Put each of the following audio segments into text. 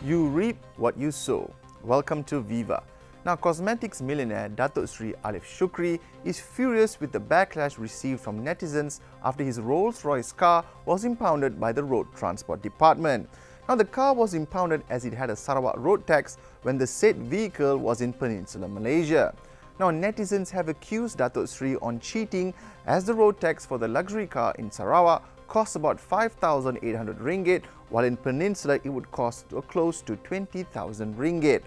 You reap what you sow. Welcome to Viva. Now, cosmetics millionaire Datuk Sri Alif Shukri is furious with the backlash received from netizens after his Rolls-Royce car was impounded by the Road Transport Department. Now, the car was impounded as it had a Sarawak road tax when the said vehicle was in Peninsular Malaysia. Now, netizens have accused Datuk Sri on cheating as the road tax for the luxury car in Sarawak costs about 5,800 ringgit, while in Peninsula it would cost close to 20,000 ringgit.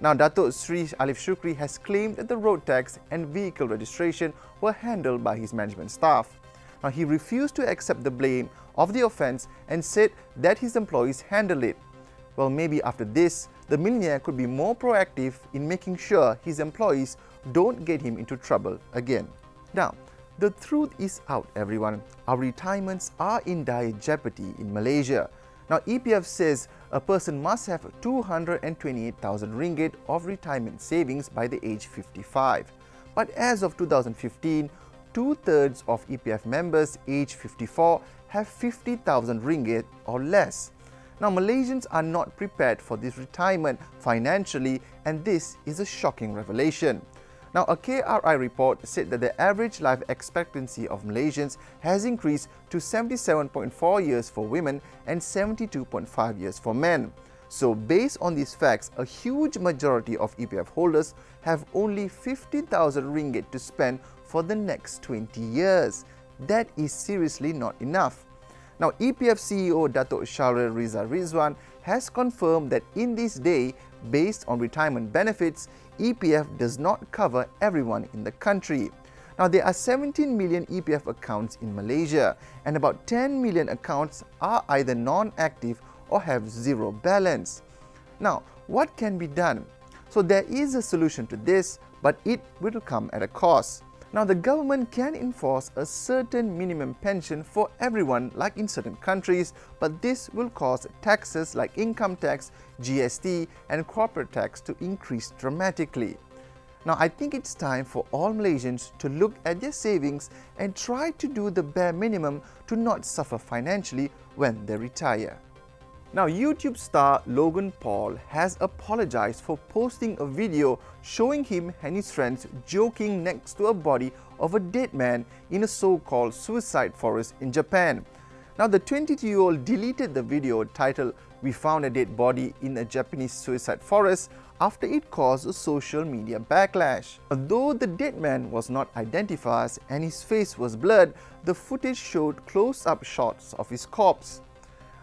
Now, Datuk Sri Alif Shukri has claimed that the road tax and vehicle registration were handled by his management staff. Now, he refused to accept the blame of the offence and said that his employees handled it. Well, maybe after this, the millionaire could be more proactive in making sure his employees don't get him into trouble again. Now, the truth is out, everyone. Our retirements are in dire jeopardy in Malaysia. Now, EPF says a person must have 228,000 ringgit of retirement savings by the age 55. But as of 2015, two-thirds of EPF members aged 54 have 50,000 ringgit or less. Now, Malaysians are not prepared for this retirement financially, and this is a shocking revelation. Now, a KRI report said that the average life expectancy of Malaysians has increased to 77.4 years for women and 72.5 years for men. So, based on these facts, a huge majority of EPF holders have only 50,000 ringgit to spend for the next 20 years. That is seriously not enough. Now, EPF CEO Datuk Shahril Riza Rizwan has confirmed that in this day, based on retirement benefits, EPF does not cover everyone in the country. Now, there are 17 million EPF accounts in Malaysia, and about 10 million accounts are either non-active or have zero balance. Now, what can be done? So, there is a solution to this, but it will come at a cost. Now, the government can enforce a certain minimum pension for everyone like in certain countries, but this will cause taxes like income tax, GST and corporate tax to increase dramatically. Now, I think it's time for all Malaysians to look at their savings and try to do the bare minimum to not suffer financially when they retire. Now, YouTube star Logan Paul has apologized for posting a video showing him and his friends joking next to a body of a dead man in a so-called suicide forest in Japan. Now, the 22-year-old deleted the video titled "We found a dead body in a Japanese suicide forest" after it caused a social media backlash. Although the dead man was not identified and his face was blurred, the footage showed close-up shots of his corpse.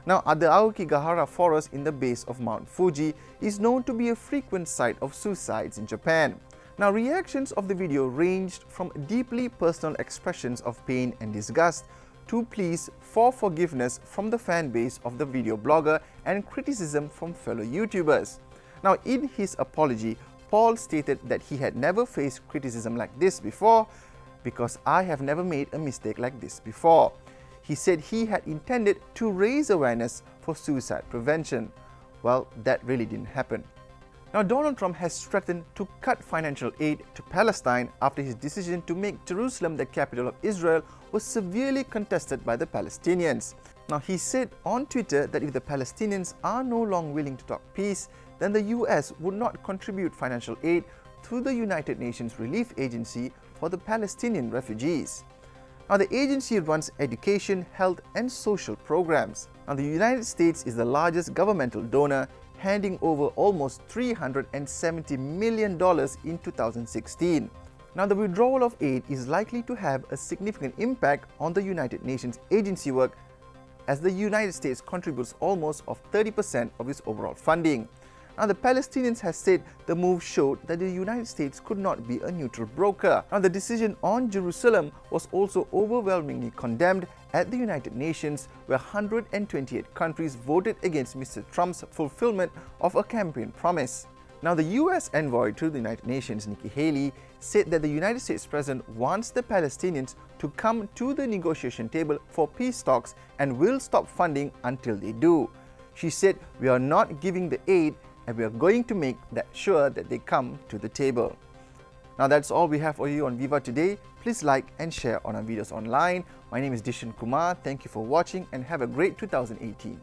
Now, the Aokigahara forest in the base of Mount Fuji is known to be a frequent site of suicides in Japan. Now, reactions of the video ranged from deeply personal expressions of pain and disgust to pleas for forgiveness from the fan base of the video blogger and criticism from fellow YouTubers. Now, in his apology, Paul stated that he had never faced criticism like this before because I have never made a mistake like this before. He said he had intended to raise awareness for suicide prevention. Well, that really didn't happen. Now, Donald Trump has threatened to cut financial aid to Palestine after his decision to make Jerusalem the capital of Israel was severely contested by the Palestinians. Now, he said on Twitter that if the Palestinians are no longer willing to talk peace, then the US would not contribute financial aid through the United Nations Relief Agency for the Palestinian refugees. Now, the agency runs education, health and social programs. Now, the United States is the largest governmental donor, handing over almost $370 million in 2016. Now, the withdrawal of aid is likely to have a significant impact on the United Nations agency work, as the United States contributes almost 30% of its overall funding. Now, the Palestinians have said the move showed that the United States could not be a neutral broker. Now, the decision on Jerusalem was also overwhelmingly condemned at the United Nations, where 128 countries voted against Mr. Trump's fulfillment of a campaign promise. Now, the US envoy to the United Nations, Nikki Haley, said that the United States president wants the Palestinians to come to the negotiation table for peace talks and will stop funding until they do. She said, "We are not giving the aid, and we are going to make sure that they come to the table." Now, that's all we have for you on Viva today. Please like and share on our videos online. My name is Dishan Kumar. Thank you for watching and have a great 2018.